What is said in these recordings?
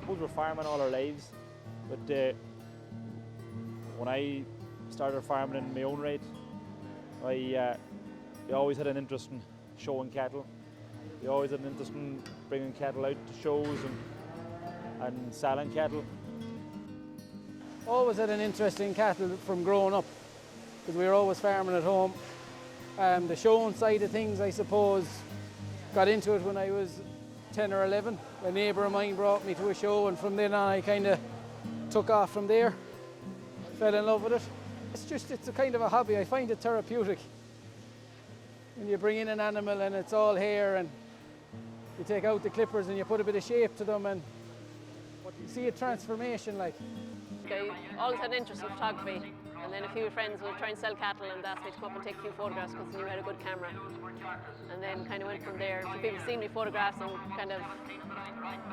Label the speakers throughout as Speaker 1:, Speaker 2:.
Speaker 1: suppose we're farming all our lives, but when I started farming in my own right, I always had an interest in showing cattle. I always had an interest in bringing cattle out to shows and selling cattle.
Speaker 2: Always had an interest in cattle from growing up, because we were always farming at home. The showing side of things, I suppose, got into it when I was 10 or 11. A neighbour of mine brought me to a show, and from then on I kind of took off from there. Fell in love with it. It's a kind of a hobby. I find it therapeutic. When you bring in an animal and it's all hair, and you take out the clippers and you put a bit of shape to them, and you see a transformation like.
Speaker 3: I always had an interest in photography, and then a few friends would try and sell cattle and asked me to come up and take a few photographs because they knew I had a good camera. And then kind of went from there. A few people seen me photographs and kind of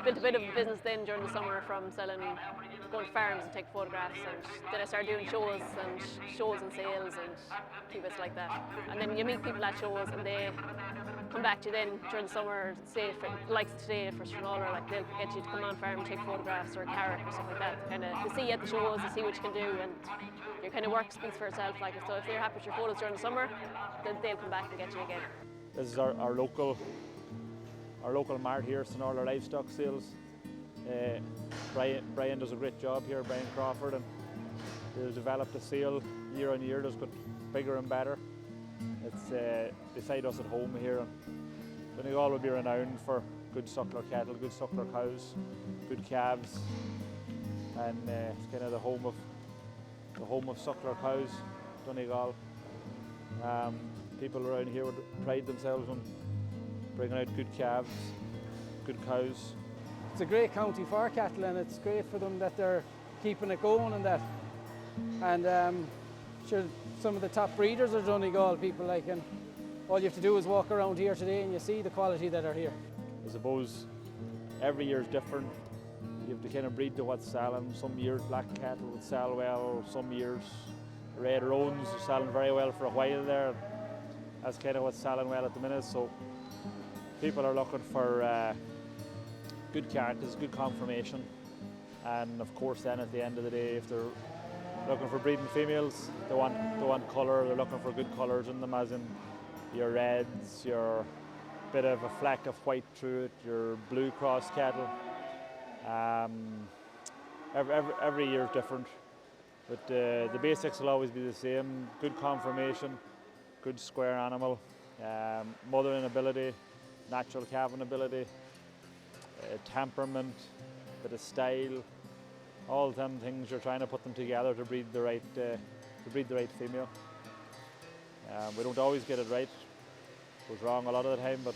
Speaker 3: built a bit of a business then during the summer from going to farms and take photographs, and then I started doing shows and sales and a few bits like that. And then you meet people at shows and they come back to you then during the summer, say like today for Stranraer, like they'll get you to come on farm and take photographs or a carrot or something like that. Kind of to see you at the shows, to see what you can do, and your kind of work speaks for itself. Like, so if they're happy with your photos during the summer, then they'll come back and get you again.
Speaker 1: This is our local mart here, Stranraer Livestock Sales. Brian does a great job here, Brian Crawford, and they've developed a sale year on year that's got bigger and better. It's beside us at home here, and Donegal will be renowned for good suckler cattle, good suckler cows, good calves, and it's kind of the home of suckler cows, Donegal. People around here would pride themselves on bringing out good calves, good cows.
Speaker 2: It's a great county for cattle, and it's great for them that they're keeping it going and that. And sure, some of the top breeders are Donegal people, like, and all you have to do is walk around here today and you see the quality that are here.
Speaker 1: I suppose every year is different. You have to kind of breed to what's selling. Some years black cattle would sell well, some years red roans are selling very well for a while there. That's kind of what's selling well at the minute. So people are looking for good carcass, good conformation, and of course then at the end of the day, if they're looking for breeding females, they want colour. They're looking for good colours in them, as in your reds, your bit of a fleck of white through it, your blue cross cattle. Every year is different, but the basics will always be the same. Good conformation, good square animal, mothering ability, natural calving ability, temperament, bit of style. All them things you're trying to put them together to breed the right female. We don't always get it right. It goes wrong a lot of the time, but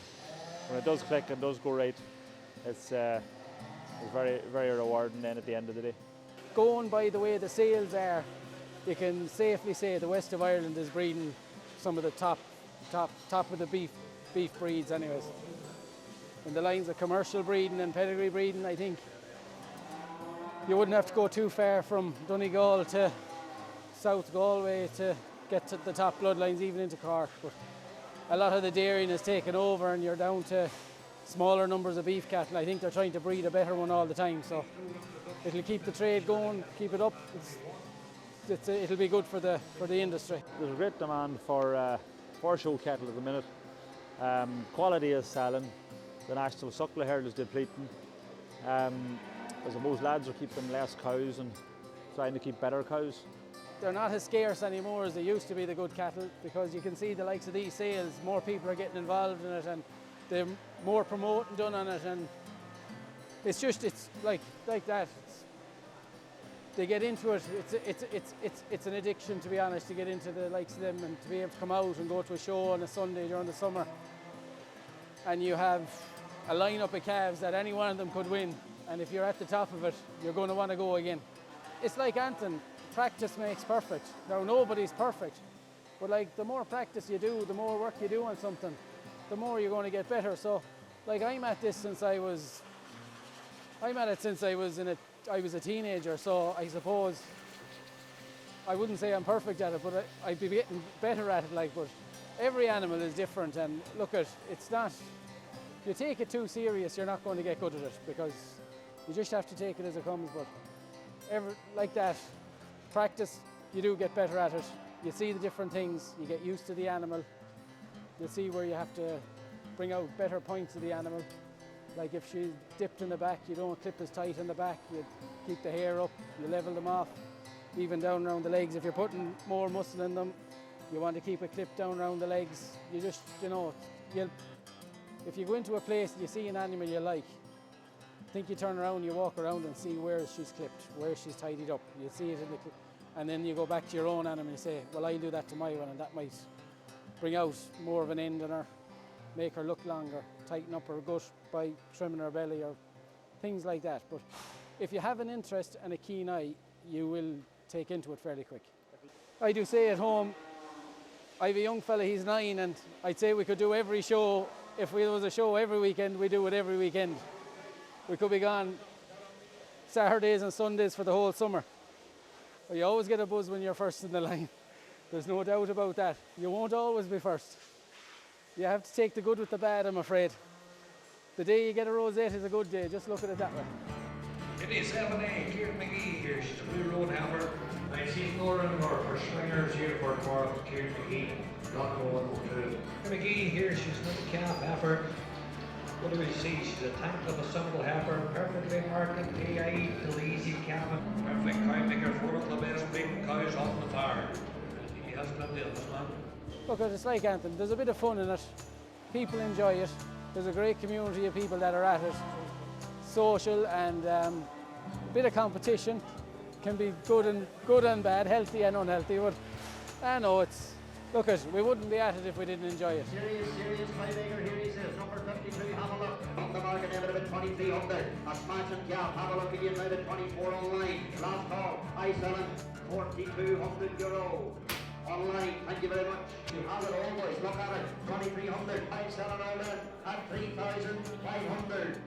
Speaker 1: when it does click and does go right, it's very, very rewarding then at the end of the day.
Speaker 2: Going by the way the sales are, you can safely say the west of Ireland is breeding some of the top of the beef breeds anyways. In the lines of commercial breeding and pedigree breeding, I think you wouldn't have to go too far from Donegal to South Galway to get to the top bloodlines, even into Cork. But a lot of the dairying is taken over and you're down to smaller numbers of beef cattle. I think they're trying to breed a better one all the time, so it'll keep the trade going, keep it up. It'll be good for the industry.
Speaker 1: There's a great demand for show cattle at the minute. Quality is selling. The national suckler herd is depleting. As most lads are keeping less cows and trying to keep better cows.
Speaker 2: They're not as scarce anymore as they used to be, the good cattle, because you can see the likes of these sales, more people are getting involved in it and there's more promoting done on it, and it's like that. They get into it, it's an addiction, to be honest, to get into the likes of them and to be able to come out and go to a show on a Sunday during the summer. And you have a lineup of calves that any one of them could win. And if you're at the top of it, you're going to want to go again. It's like Anton, practice makes perfect. Now, nobody's perfect, but like the more practice you do, the more work you do on something, the more you're going to get better. So, like I'm at it since I was a teenager. So I suppose I wouldn't say I'm perfect at it, but I'd be getting better at it. Like, but every animal is different, and look at it's not. If you take it too serious, you're not going to get good at it, because You just have to take it as it comes, but like that, practice, you do get better at it. You see the different things, you get used to the animal. You see where you have to bring out better points of the animal. Like if she's dipped in the back, you don't clip as tight in the back, you keep the hair up, you level them off. Even down around the legs, if you're putting more muscle in them, you want to keep it clipped down around the legs. You just, if you go into a place and you see an animal you like, I think you turn around, you walk around and see where she's clipped, where she's tidied up. You see it in the and then you go back to your own animal and you say, well, I'll do that to my one, and that might bring out more of an end in her, make her look longer, tighten up her gut by trimming her belly or things like that. But if you have an interest and a keen eye, you will take into it fairly quick. I do say at home, I have a young fella, he's 9, and I'd say we could do every show. If there was a show every weekend, we do it every weekend. We could be gone Saturdays and Sundays for the whole summer. But you always get a buzz when you're first in the line. There's no doubt about that. You won't always be first. You have to take the good with the bad, I'm afraid. The day you get a rosette is a good day, just look at it that way.
Speaker 4: It is 7A, Kieran McGee here, she's a blue road hammer. I see Lauren Moore for Swingers here for tomorrow, Kieran McGee, not going to. McGee here, she's another calf heifer. What do we see? She's a tank of a suitable heifer, perfectly marked, AIE, till easy calving, perfect cow maker, 4 of the best big cows on the farm. He has plenty of this man.
Speaker 2: Look, it's like Anthony, there's a bit of fun in it. People enjoy it. There's a great community of people that are at it. Social and a bit of competition can be good and bad, healthy and unhealthy. But I know look at we wouldn't be at it if we didn't enjoy it.
Speaker 5: Serious 5-acre, here he says, number 52, have a look. On the market, now at 2300. A smashing calf, have a look again, now at 24 online. Last call, I selling €4,200. Online, thank you very much. You have it all, boys, look at it. 2300, I selling all in at 3,500.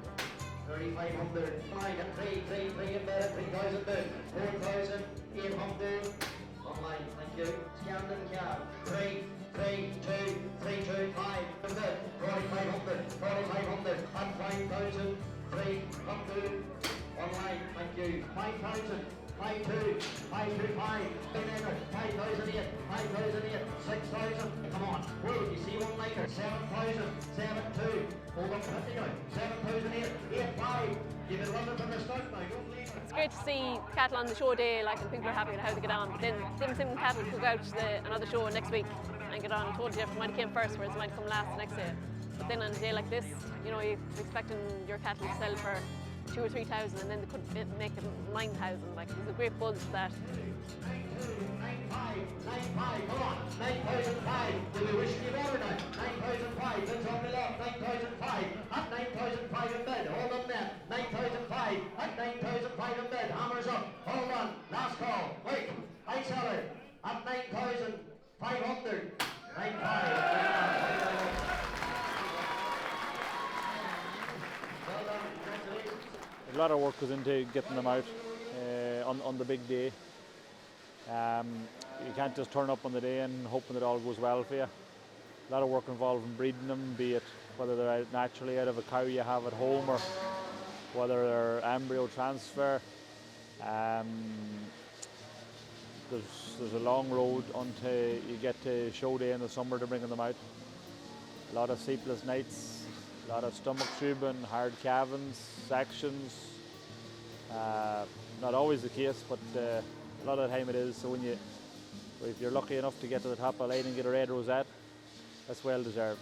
Speaker 5: 3,500, 5 and 3 in there, 3,000 bid, 4,800. Online, thank you. Scandon cab, 3, 3, 2, 3, 2, 5, and bid, 4,500, 4,500, and 5,000, 300. Online, thank you. 5,000. 5,2, 5,2,5, 5,008, 5,008, 6,000. Come on, wait, you see one like it? 7,000, 7,2. Hold on, 50 now. 7,008, 8,5. You've been running from the start now. Don't leave it.
Speaker 3: It's great to see cattle on the show day, and people are happy with how they get on. But then sim cattle could go out to another show next week and get on totally different. Might have came first, whereas it might come last the next day. But then on a day like this, you're expecting your cattle to sell for 2,000 or 3,000, and then they could make it 9,000. There's a great buzz to that.
Speaker 5: 9,500, come on, 9,005. Do we wish you better now? 9,005, that's only left. 9,005, at 9,005 in bed. Hold on there. 9,005, at 9,005 in bed. Hammers up. Hold on. Last call. Wait. I sell it at 9,500. 9,500.
Speaker 1: A lot of work goes into getting them out on the big day. You can't just turn up on the day and hoping that all goes well for you. A lot of work involved in breeding them, be it whether they're naturally out of a cow you have at home or whether they're embryo transfer. There's a long road until you get to show day in the summer to bringing them out. A lot of sleepless nights, a lot of stomach tubing, hard calvings, sections. Not always the case, but a lot of the time it is. So if you're lucky enough to get to the top of the line and get a red rosette, that's well deserved.